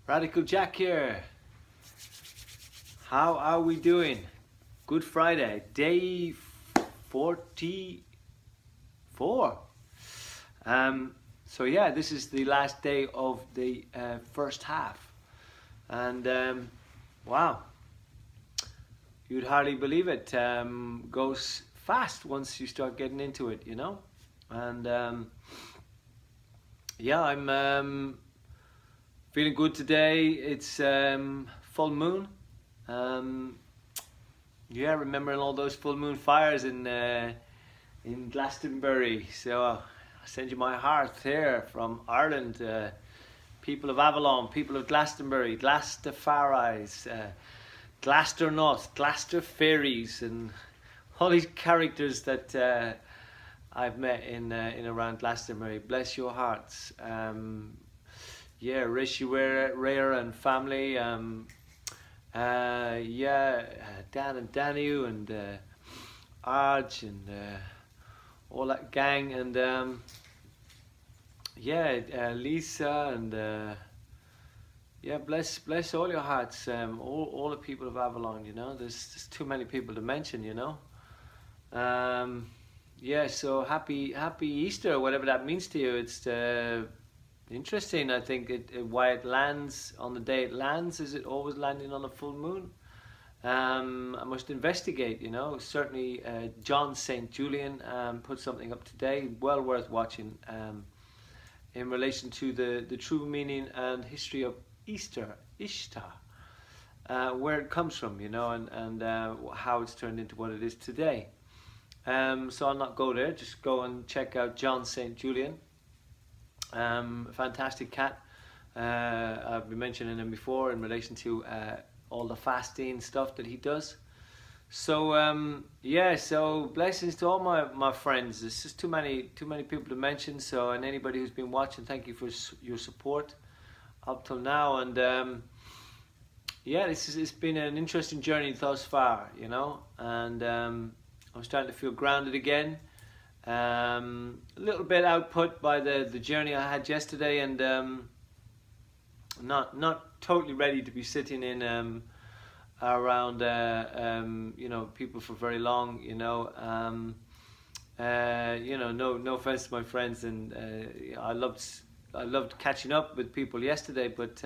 Radical Jack here. How are we doing? Good Friday, day 44. So yeah, this is the last day of the first half, and wow, you'd hardly believe it. Goes fast once you start getting into it, you know. And yeah, I'm feeling good today. It's full moon. Um, yeah, remembering all those full moon fires in Glastonbury. So I send you my heart here from Ireland. People of Avalon, people of Glastonbury, Glastafaris, Glasternaught, Glaster Fairies, and all these characters that I've met in around Glastonbury. Bless your hearts. Yeah, Rishi Rare and family. Dan and Danu and Arj and all that gang, and Lisa and yeah, bless all your hearts. All the people of Avalon. You know, there's too many people to mention. You know. Yeah, so happy Easter, whatever that means to you. It's interesting. I think why it lands on the day it lands. Is it always landing on a full moon? I must investigate. You know, certainly John St. Julian put something up today, well worth watching, in relation to the true meaning and history of Easter, Ishtar, where it comes from. You know, and how it's turned into what it is today. So I'll not go there, just go and check out John St. Julian. Fantastic cat. I've been mentioning him before in relation to all the fasting stuff that he does. So yeah, so blessings to all my friends. There's just too many people to mention. So, and anybody who's been watching, thank you for your support up till now. And yeah, it's been an interesting journey thus far, you know, and I'm starting to feel grounded again. A little bit output by the journey I had yesterday, and not totally ready to be sitting in around you know, people for very long. You know, no offense to my friends, and I loved catching up with people yesterday, but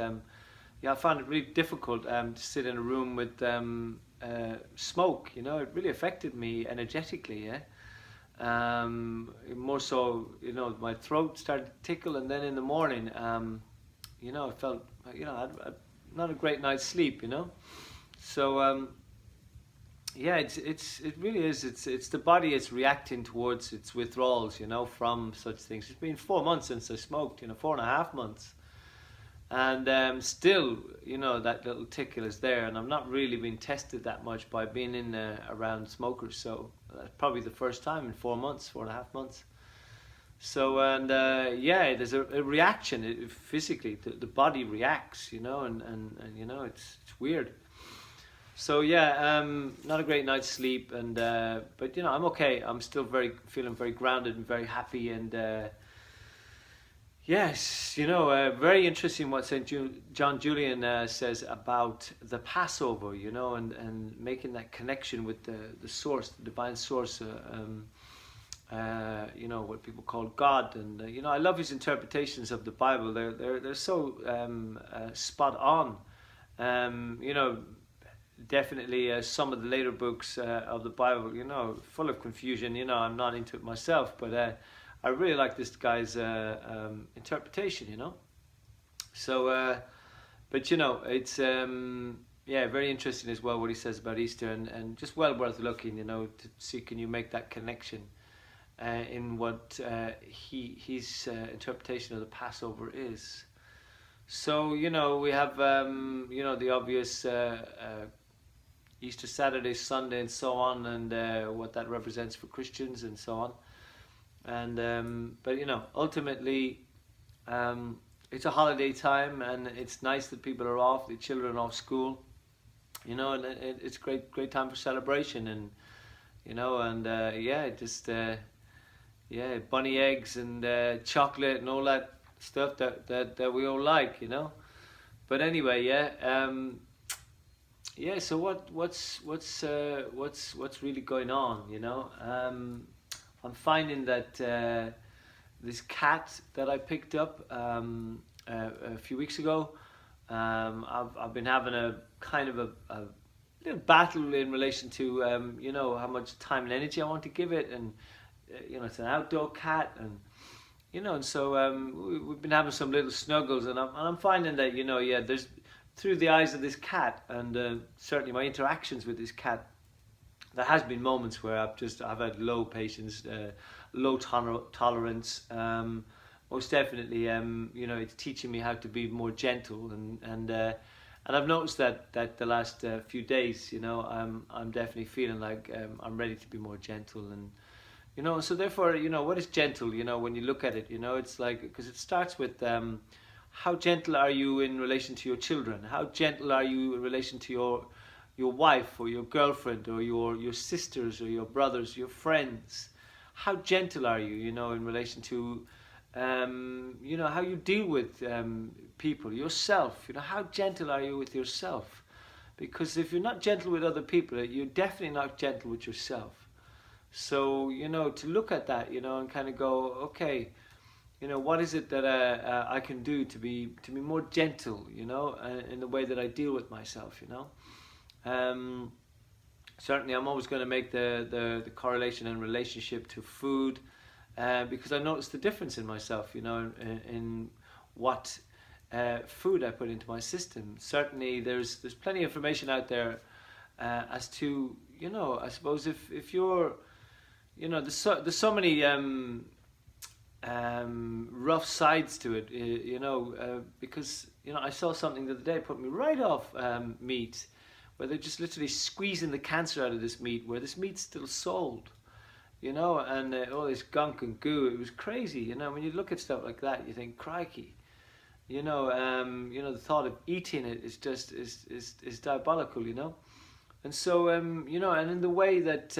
yeah, I found it really difficult to sit in a room with smoke. You know, it really affected me energetically. Yeah. More so, you know, my throat started to tickle, and then in the morning, you know, I felt, you know, I not a great night's sleep, you know. So yeah, it really is. It's the body is reacting towards its withdrawals, you know, from such things. It's been 4 months since I smoked, you know, 4.5 months. And still, you know, that little tickle is there, and I'm not really being tested that much by being in around smokers. So that's probably the first time in 4 months, 4.5 months. So, and yeah, there's a reaction physically. The body reacts, you know, and you know, it's weird. So yeah, not a great night's sleep, and but you know, I'm okay. I'm still feeling very grounded and very happy, and yes, you know, very interesting what John Julian says about the Passover, you know, and making that connection with the source, the divine source, you know, what people call God. And you know, I love his interpretations of the Bible. They're so spot on. You know, definitely some of the later books of the Bible, you know, full of confusion. You know, I'm not into it myself, but I really like this guy's interpretation, you know. So, but you know, it's yeah, very interesting as well what he says about Easter, and just well worth looking, you know, to see can you make that connection in what his interpretation of the Passover is. So you know, we have you know, the obvious Easter Saturday, Sunday, and so on, and what that represents for Christians and so on. And but you know, ultimately, it's a holiday time, and it's nice that people are off, the children are off school, you know, and it's great time for celebration, and you know, and yeah, just yeah, bunny eggs and chocolate and all that stuff that we all like, you know. But anyway, yeah. So what's really going on? I'm finding that this cat that I picked up a few weeks ago. I've been having a kind of a little battle in relation to how much time and energy I want to give it, and it's an outdoor cat, and so we've been having some little snuggles, and I'm finding that there's through the eyes of this cat, and certainly my interactions with this cat, there has been moments where I've had low patience, low tolerance. Most definitely, it's teaching me how to be more gentle, and I've noticed that the last few days, I'm definitely feeling like I'm ready to be more gentle, and so therefore, what is gentle? When you look at it, it's like, because it starts with how gentle are you in relation to your children? How gentle are you in relation to your wife or your girlfriend or your sisters or your brothers, your friends? How gentle are you, in relation to how you deal with people, yourself? How gentle are you with yourself? Because if you're not gentle with other people, you're definitely not gentle with yourself. So, to look at that, and kind of go, okay, what is it that I can do to be more gentle, in the way that I deal with myself, Certainly, I'm always going to make the correlation and relationship to food, because I noticed the difference in myself, in what food I put into my system. Certainly, there's plenty of information out there as to, I suppose if you're, there's so many rough sides to it, because I saw something the other day put me right off meat, where they're just literally squeezing the cancer out of this meat, where this meat's still sold, and all this gunk and goo. It was crazy, when you look at stuff like that, you think, crikey, the thought of eating it is just is diabolical, and so and in the way that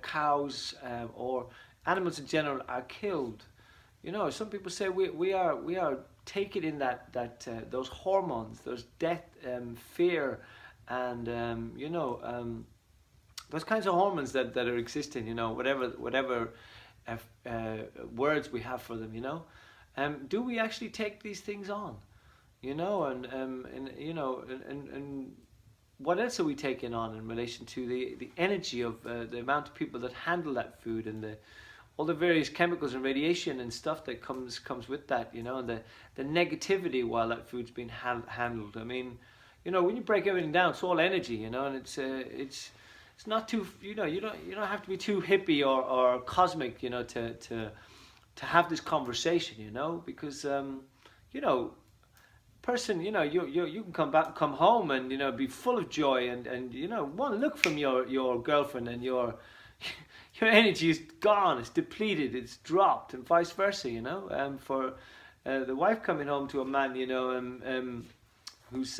cows or animals in general are killed, some people say we are taking in that those hormones, those death, fear, and those kinds of hormones that are existing, whatever words we have for them, do we actually take these things on, and what else are we taking on in relation to the energy of the amount of people that handle that food, and all the various chemicals and radiation and stuff that comes with that, and the negativity while that food's being handled. I mean, when you break everything down, it's all energy, and it's not too, you don't have to be too hippie or cosmic, to have this conversation, because person, you can come home and be full of joy, and one look from your girlfriend, and your energy is gone, it's depleted, it's dropped, and vice versa, for the wife coming home to a man, who's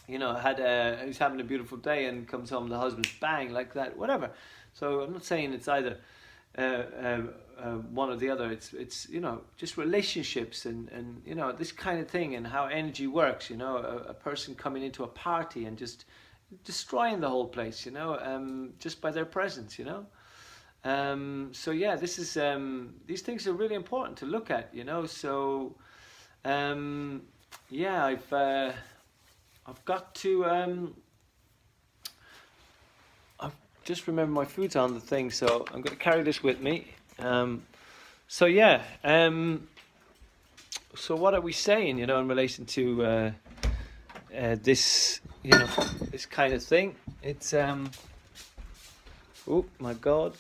who's having a beautiful day, and comes home, the husband's bang like that, whatever. So I'm not saying it's either one or the other. It's just relationships, and this kind of thing, and how energy works. A person coming into a party and just destroying the whole place. Just by their presence. So yeah, this is these things are really important to look at. So yeah, I've got to I've just remembered my food's on the thing, so I'm going to carry this with me. So yeah, so what are we saying, in relation to this, this kind of thing? It's oh my God.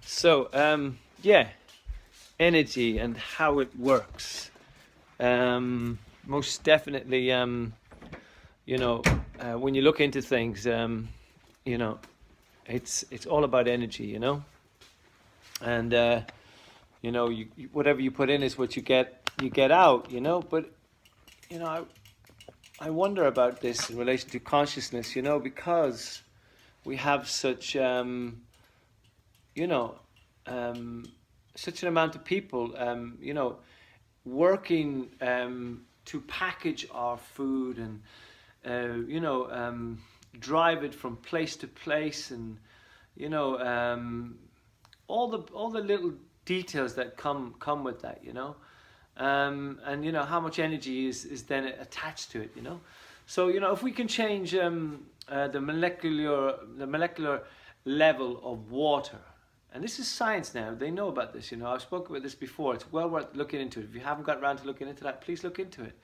So yeah, energy and how it works. Most definitely, when you look into things, it's all about energy, and whatever you put in is what you get out, But I wonder about this in relation to consciousness, because we have such such an amount of people, working to package our food and drive it from place to place, and you know all the little details that come with that, and how much energy is then attached to it, So if we can change the molecular level of water, and this is science now. They know about this. I've spoken about this before. It's well worth looking into it. If you haven't got around to looking into that, please look into it.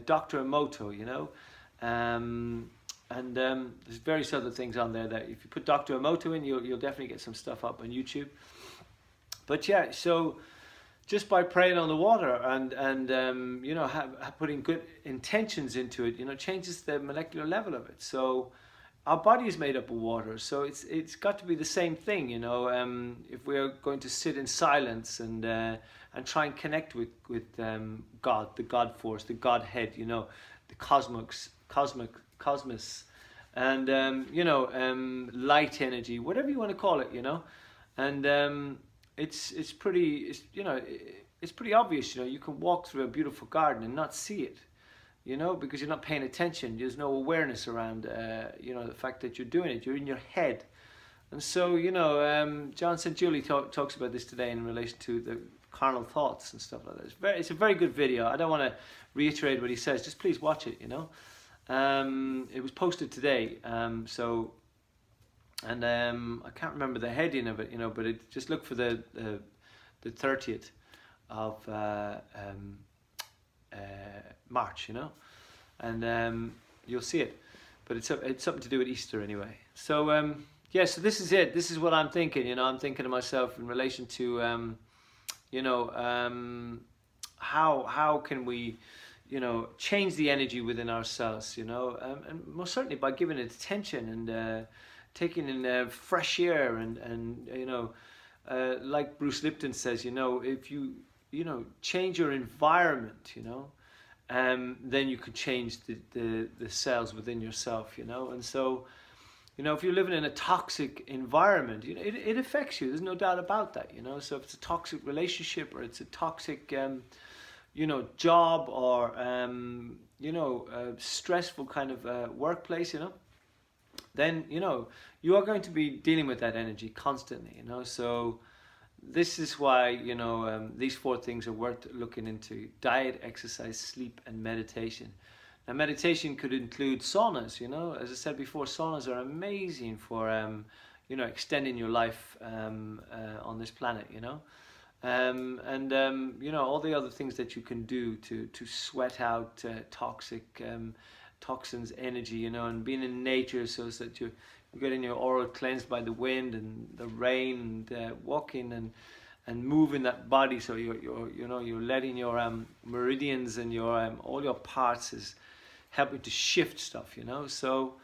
Dr. Emoto, and there's various other things on there that if you put Dr. Emoto in, you'll definitely get some stuff up on YouTube. But yeah, so just by praying on the water and putting good intentions into it, changes the molecular level of it. So our body is made up of water, so it's got to be the same thing, if we're going to sit in silence and try and connect with God, the God force, the Godhead, the cosmos, and light energy, whatever you want to call it, and it's pretty obvious, you can walk through a beautiful garden and not see it, because you're not paying attention. There's no awareness around, the fact that you're doing it. You're in your head. And so, John St. Julie talks about this today in relation to the carnal thoughts and stuff like that. It's a very good video. I don't want to reiterate what he says. Just please watch it, It was posted today. I can't remember the heading of it, but just look for the 30th of March, and you'll see it. But it's something to do with Easter anyway. So so this is it. This is what I'm thinking. I'm thinking to myself in relation to how can we change the energy within ourselves, and most certainly by giving it attention and taking in fresh air and like Bruce Lipton says, if you change your environment, then you could change the cells within yourself, and so if you're living in a toxic environment, it affects you. There's no doubt about that, So if it's a toxic relationship or it's a toxic job or a stressful kind of workplace, then you are going to be dealing with that energy constantly, So this is why these 4 things are worth looking into: diet, exercise, sleep, and meditation. Now, meditation could include saunas. As I said before, saunas are amazing for extending your life on this planet. All the other things that you can do to sweat out toxic toxins, energy, and being in nature so that you're getting your aura cleansed by the wind and the rain and walking and moving that body, so you're letting your meridians and your all your parts is helping to shift stuff, So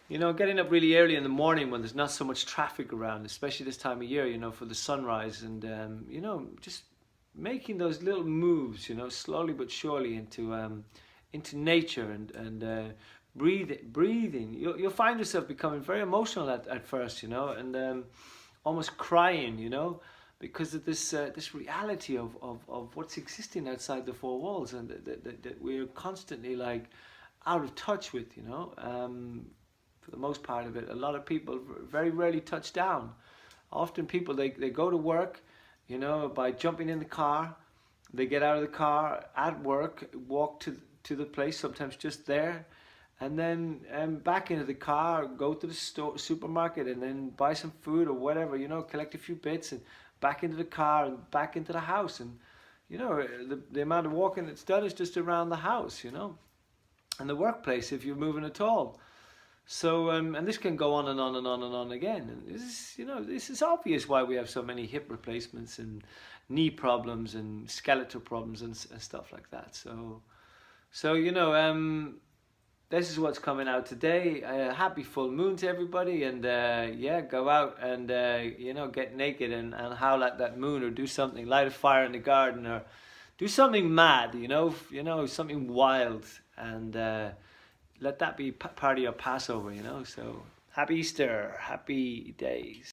getting up really early in the morning when there's not so much traffic around, especially this time of year, for the sunrise, and just making those little moves, slowly but surely into nature and breathing. You'll find yourself becoming very emotional at first, and almost crying, because of this reality of what's existing outside the 4 walls, and that we're constantly like out of touch with, for the most part of it. A lot of people very rarely touch down. Often people, they go to work, by jumping in the car. They get out of the car at work, walk to the place, sometimes just there, and then back into the car, go to the supermarket, and then buy some food or whatever, collect a few bits, and back into the car and back into the house. And the amount of walking that's done is just around the house, and the workplace, if you're moving at all. So and this can go on and on and on and on again. And this is obvious why we have so many hip replacements and knee problems and skeletal problems and stuff like that. So this is what's coming out today. Happy full moon to everybody, and go out and get naked and howl at that moon, or do something, light a fire in the garden, or do something mad, something wild, and let that be part of your Passover, So happy Easter, happy days.